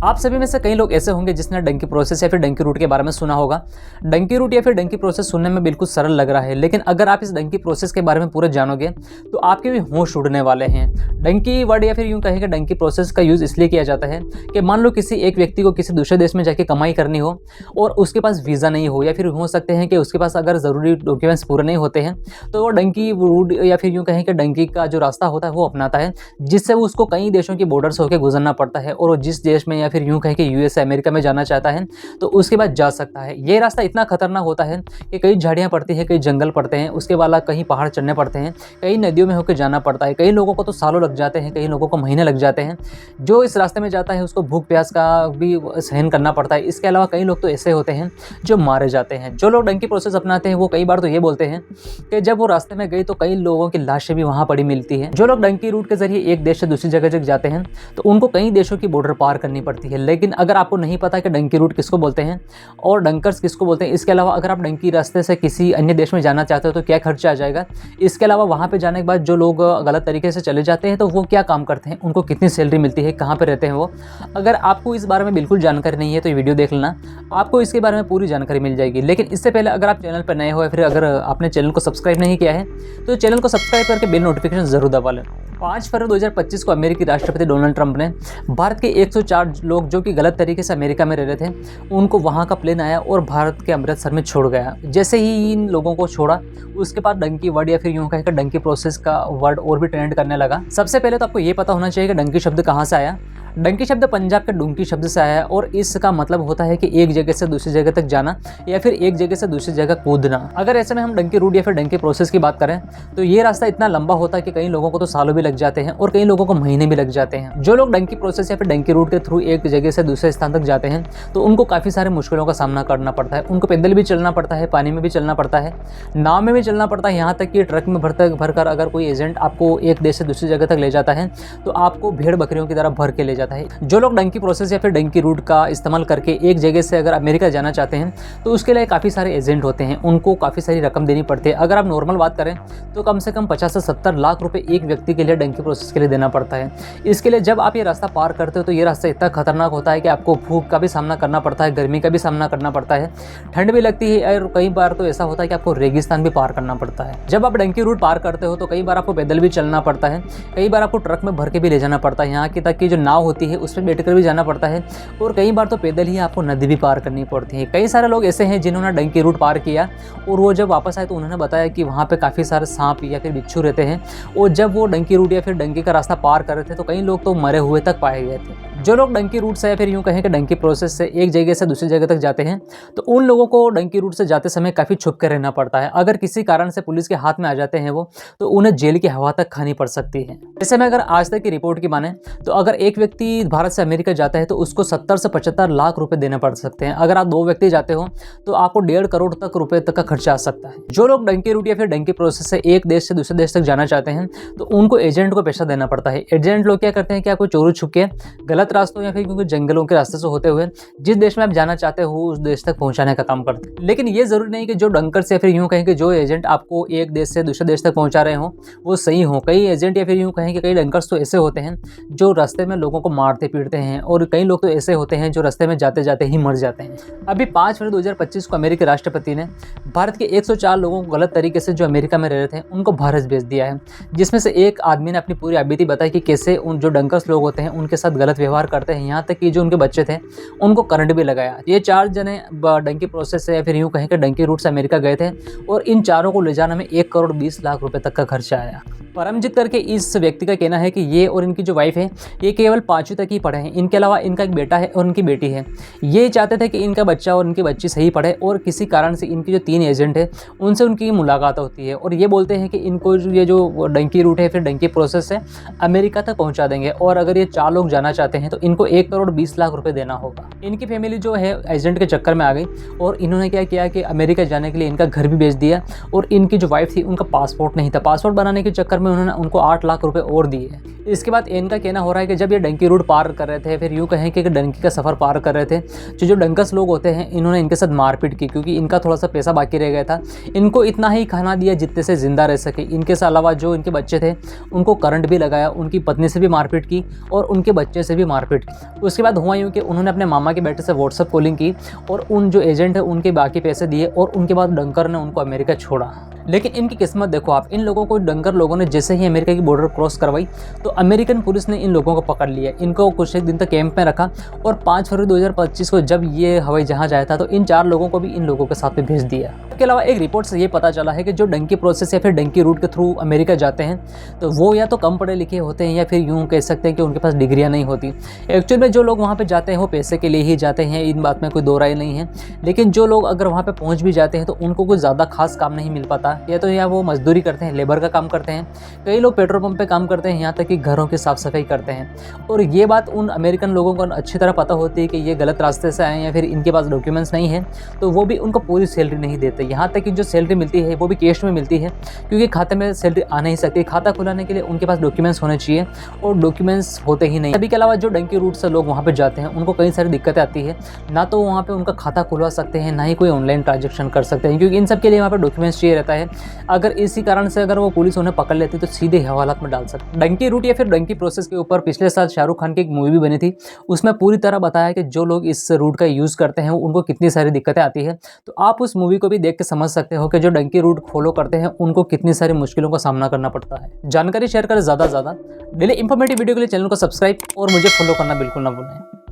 आप सभी में से कई लोग ऐसे होंगे जिसने डंकी प्रोसेस या फिर डंकी रूट के बारे में सुना होगा। डंकी रूट या फिर डंकी प्रोसेस सुनने में बिल्कुल सरल लग रहा है, लेकिन अगर आप इस डंकी प्रोसेस के बारे में पूरा जानोगे तो आपके भी होश उड़ने वाले हैं। डंकी वर्ड या फिर यूं कहें कि डंकी प्रोसेस का यूज़ इसलिए किया जाता है कि मान लो किसी एक व्यक्ति को किसी दूसरे देश में जाके कमाई करनी हो और उसके पास वीज़ा नहीं हो, या फिर हो सकते हैं कि उसके पास अगर ज़रूरी डॉक्यूमेंट्स पूरे नहीं होते हैं तो वो डंकी रूट या फिर यूं कहें कि डंकी का जो रास्ता होता है वो अपनाता है, जिससे वो उसको कई देशों की बॉर्डर से होकर गुजरना पड़ता है और वो जिस देश में या फिर यूं कहें कि यूएसए अमेरिका में जाना चाहता है तो उसके बाद जा सकता है। ये रास्ता इतना खतरनाक होता है कि कई झाड़ियाँ पड़ती है, कई जंगल पड़ते हैं, उसके बाद कहीं पहाड़ चढ़ने पड़ते हैं, कई नदियों में होकर जाना पड़ता है। कई लोगों को तो सालों लग जाते हैं, कई लोगों को महीने लग जाते हैं। जो इस रास्ते में जाता है उसको भूख प्यास का भी सहन करना पड़ता है। इसके अलावा कई लोग तो ऐसे होते हैं जो मारे जाते हैं। जो लोग डंकी प्रोसेस अपनाते हैं वो कई बार तो ये बोलते हैं कि जब वो रास्ते में गए तो कई लोगों की लाशें भी वहाँ पड़ी मिलती है। जो लोग डंकी रूट के जरिए एक देश से दूसरी जगह जब जाते हैं तो उनको कई देशों की बॉर्डर पार करनी पड़ती है। लेकिन अगर आपको नहीं पता कि डंकी रूट किसको बोलते हैं और डंकर्स किसको बोलते हैं, इसके अलावा अगर आप डंकी रास्ते से किसी अन्य देश में जाना चाहते हो तो क्या खर्चा आ जाएगा, इसके अलावा वहाँ पे जाने के बाद जो लोग गलत तरीके से चले जाते हैं तो वो क्या काम करते हैं, उनको कितनी सैलरी मिलती है, कहाँ पे रहते हैं वो, अगर आपको इस बारे में बिल्कुल जानकारी नहीं है तो ये वीडियो देख लेना, आपको इसके बारे में पूरी जानकारी मिल जाएगी। लेकिन इससे पहले अगर आप चैनल पर नए हो या फिर अगर आपने चैनल को सब्सक्राइब नहीं किया है तो चैनल को सब्सक्राइब करके बेल नोटिफिकेशन जरूर दबा लें। 5 फरवरी 2025 को अमेरिकी राष्ट्रपति डोनाल्ड ट्रंप ने भारत के 104 लोग जो कि गलत तरीके से अमेरिका में रह रहे थे उनको वहां का प्लेन आया और भारत के अमृतसर में छोड़ गया। जैसे ही इन लोगों को छोड़ा उसके बाद डंकी वर्ड या फिर यूं कहें कि डंकी प्रोसेस का वर्ड और भी ट्रेंड करने लगा। सबसे पहले तो आपको ये पता होना चाहिए कि डंकी शब्द कहाँ से आया। डंकी शब्द पंजाब के डुंकी शब्द से आया है और इसका मतलब होता है कि एक जगह से दूसरी जगह तक जाना या फिर एक जगह से दूसरी जगह कूदना। अगर ऐसे में हम डंकी रूट या फिर डंकी प्रोसेस की बात करें तो ये रास्ता इतना लंबा होता है कि कई लोगों को तो सालों भी लग जाते हैं और कई लोगों को महीने भी लग जाते हैं। जो लोग डंकी प्रोसेस या फिर डंकी रूट के थ्रू एक जगह से दूसरे स्थान तक जाते हैं तो उनको काफ़ी सारे मुश्किलों का सामना करना पड़ता है। उनको पैदल भी चलना पड़ता है, पानी में भी चलना पड़ता है, नाव में भी चलना पड़ता है, यहाँ तक कि ट्रक में भरकर अगर कोई एजेंट आपको एक देश से दूसरी जगह तक ले जाता है तो आपको भेड़ बकरियों की तरह भर के ले जाता है। जो लोग डंकी प्रोसेस या फिर डंकी रूट का इस्तेमाल करके एक जगह से अगर अमेरिका जाना चाहते हैं तो उसके लिए काफ़ी सारे एजेंट होते हैं, उनको काफ़ी सारी रकम देनी पड़ती है। अगर आप नॉर्मल बात करें तो कम से कम 50 से 70 लाख रुपए एक व्यक्ति के लिए डंकी प्रोसेस के लिए देना पड़ता है। इसके लिए जब आप ये रास्ता पार करते हो तो ये रास्ता इतना खतरनाक होता है कि आपको भूख का भी सामना करना पड़ता है, गर्मी का भी सामना करना पड़ता है, ठंड भी लगती है और कई बार तो ऐसा होता है कि आपको रेगिस्तान भी पार करना पड़ता है। जब आप डंकी रूट पार करते हो तो कई बार आपको पैदल भी चलना पड़ता है, कई बार आपको ट्रक में भर के भी ले जाना पड़ता है, यहाँ की तक की जो नाव होती है उस पर बैठकर भी जाना पड़ता है और कई बार तो पैदल ही आपको नदी भी पार करनी पड़ती है। कई सारे लोग ऐसे हैं जिन्होंने डंकी रूट पार किया और वो जब वापस आए तो उन्होंने बताया कि वहाँ पे काफ़ी सारे सांप या फिर बिच्छू रहते हैं और जब वो डंकी रूट या फिर डंकी का रास्ता पार कर रहे थे तो कई लोग तो मरे हुए तक पाए गए थे। जो लोग डंकी रूट से या फिर यूँ कहें कि डंकी प्रोसेस से एक जगह से दूसरी जगह तक जाते हैं तो उन लोगों को डंकी रूट से जाते समय काफ़ी छुप कर रहना पड़ता है। अगर किसी कारण से पुलिस के हाथ में आ जाते हैं वो तो उन्हें जेल की हवा तक खानी पड़ सकती है। ऐसे में अगर आज तक की रिपोर्ट की माने तो अगर एक व्यक्ति भारत से अमेरिका जाता है तो उसको 70 से 75 लाख रुपए देने पड़ सकते हैं। अगर आप 2 व्यक्ति जाते हो तो आपको 1.5 करोड़ रुपए तक का खर्चा आ सकता है। जो लोग डंकी रूट या फिर डंकी प्रोसेस से एक देश से दूसरे देश तक जाना चाहते हैं तो उनको एजेंट को पैसा देना पड़ता है। एजेंट लोग क्या करते हैं कि आपको चोरी छुप के गलत रास्तों या फिर क्योंकि जंगलों के रास्ते से होते हुए जिस देश में आप जाना चाहते हो उस देश तक पहुंचाने का काम करते हैं। लेकिन ये जरूरी नहीं कि जो डंकर्स या फिर यूं कहें कि जो एजेंट आपको एक देश से दूसरे देश तक पहुंचा रहे हो वो सही हो। कई एजेंट या फिर यूं कहें कि कई डंकर्स तो ऐसे होते हैं जो रास्ते में लोगों को मारते पीटते हैं और कई लोग तो ऐसे होते हैं जो रास्ते में जाते जाते ही मर जाते हैं। अभी 5 फरवरी 2025 को अमेरिकी राष्ट्रपति ने भारत के 104 लोगों को गलत तरीके से जो अमेरिका में रह रहे थे उनको भारत भेज दिया है, जिसमें से एक आदमी ने अपनी पूरी बीती बताई कि कैसे उन जो डंकर्स लोग होते हैं उनके साथ गलत व्यवहार करते हैं, यहाँ तक कि जो उनके बच्चे थे उनको करंट भी लगाया। ये 4 जने डंकी प्रोसेस से या फिर यूँ कहें कि डंकी रूट से अमेरिका गए थे और इन चारों को ले जाने में 1 करोड़ 20 लाख रुपए तक का खर्चा आया। परमजीत करके इस व्यक्ति का कहना है कि ये और इनकी जो वाइफ है ये केवल 5वीं तक ही पढ़े हैं, इनके अलावा इनका एक बेटा है और उनकी बेटी है। ये चाहते थे कि इनका बच्चा और इनकी बच्ची सही पढ़े और किसी कारण से इनके जो 3 एजेंट है उनसे उनकी मुलाकात होती है और ये बोलते हैं कि इनको ये जो डंकी रूट है फिर डंकी प्रोसेस से अमेरिका तक पहुंचा देंगे और अगर ये 4 लोग जाना चाहते हैं तो इनको 1 करोड़ 20 लाख रुपए देना होगा। इनकी फैमिली जो है एजेंट के चक्कर में आ गई और इन्होंने क्या किया कि अमेरिका जाने के लिए इनका घर भी बेच दिया और इनकी जो वाइफ थी उनका पासपोर्ट नहीं था, पासपोर्ट बनाने के चक्कर में उन्होंने उनको 8 लाख रुपए और दिए। इसके बाद इनका कहना हो रहा है कि जब ये डंकी डंकी रूट पार कर रहे थे, फिर यूँ कहें कि डंकी का सफ़र पार कर रहे थे, जो डंकस लोग होते हैं इन्होंने इनके साथ मारपीट की, क्योंकि इनका थोड़ा सा पैसा बाकी रह गया था। इनको इतना ही खाना दिया जितने से ज़िंदा रह सके। इनके अलावा जो इनके बच्चे थे उनको करंट भी लगाया, उनकी पत्नी से भी मारपीट की और उनके बच्चे से भी मारपीट की। उसके बाद हुआ यूँ कि उन्होंने अपने मामा के बेटे से व्हाट्सएप कॉलिंग की और उन जो एजेंट है उनके बाकी पैसे दिए और उनके बाद डंकर ने उनको अमेरिका छोड़ा। लेकिन इनकी किस्मत देखो आप, इन लोगों को डंकर लोगों ने जैसे ही अमेरिका की बॉर्डर क्रॉस करवाई तो अमेरिकन पुलिस ने इन लोगों को पकड़ लिया। इनको कुछ एक दिन तक कैंप में रखा और 5 फरवरी 2025 को जब ये हवाई जहाज आया था तो इन 4 लोगों को भी इन लोगों के साथ में भेज दिया। इसके अलावा एक रिपोर्ट से ये पता चला है कि जो डंकी प्रोसेस या फिर डंकी रूट के थ्रू अमेरिका जाते हैं तो वो या तो कम पढ़े लिखे होते हैं या फिर यूँ कह सकते हैं कि उनके पास डिग्रियाँ नहीं होती। एक्चुअल में जो लोग वहाँ पर जाते हैं वो पैसे के लिए ही जाते हैं, इन बात में कोई दो राय नहीं है। लेकिन जो लोग अगर वहाँ पर पहुँच भी जाते हैं तो उनको कुछ ज़्यादा खास काम नहीं मिल पाता, या वो मजदूरी करते हैं, लेबर का काम करते हैं, कई लोग पेट्रोल पंप पे काम करते हैं, यहाँ तक कि घरों की साफ़ सफाई करते हैं। और ये बात उन अमेरिकन लोगों को अच्छी तरह पता होती है कि ये गलत रास्ते से आए हैं या फिर इनके पास डॉक्यूमेंट्स नहीं है, तो वो भी उनको पूरी सैलरी नहीं देते। यहाँ तक कि जो सैलरी मिलती है वो भी कैश में मिलती है, क्योंकि खाते में सैलरी आ नहीं सकती। खाता खुलाने के लिए उनके पास डॉक्यूमेंट्स होने चाहिए और डॉक्यूमेंट्स होते ही नहीं। अभी के अलावा जो डंकी रूट से लोग वहाँ पर जाते हैं उनको कई सारी दिक्कतें आती है, ना तो वहाँ पर उनका खाता खुलवा सकते हैं, ना ही कोई ऑनलाइन ट्रांजेक्शन कर सकते हैं, क्योंकि इन सब के लिए वहाँ पर डॉक्यूमेंट्स चाहिए रहता है। अगर इसी कारण से अगर वो पुलिस उन्हें पकड़ लेती तो सीधे हवालात में डाल सकती। डंकी रूट या फिर डंकी प्रोसेस के ऊपर पिछले साल शाहरुख खान की एक मूवी भी बनी थी, उसमें पूरी तरह बताया कि जो लोग इस रूट का यूज़ करते हैं उनको कितनी सारी दिक्कतें आती है। तो आप उस मूवी को भी देख के समझ सकते हो कि जो डंकी रूट फॉलो करते हैं उनको कितनी सारी मुश्किलों का सामना करना पड़ता है। जानकारी शेयर करें ज़्यादा से ज़्यादा। डेली इंफॉर्मेटिव वीडियो के लिए चैनल को सब्सक्राइब और मुझे फॉलो करना बिल्कुल ना भूलें।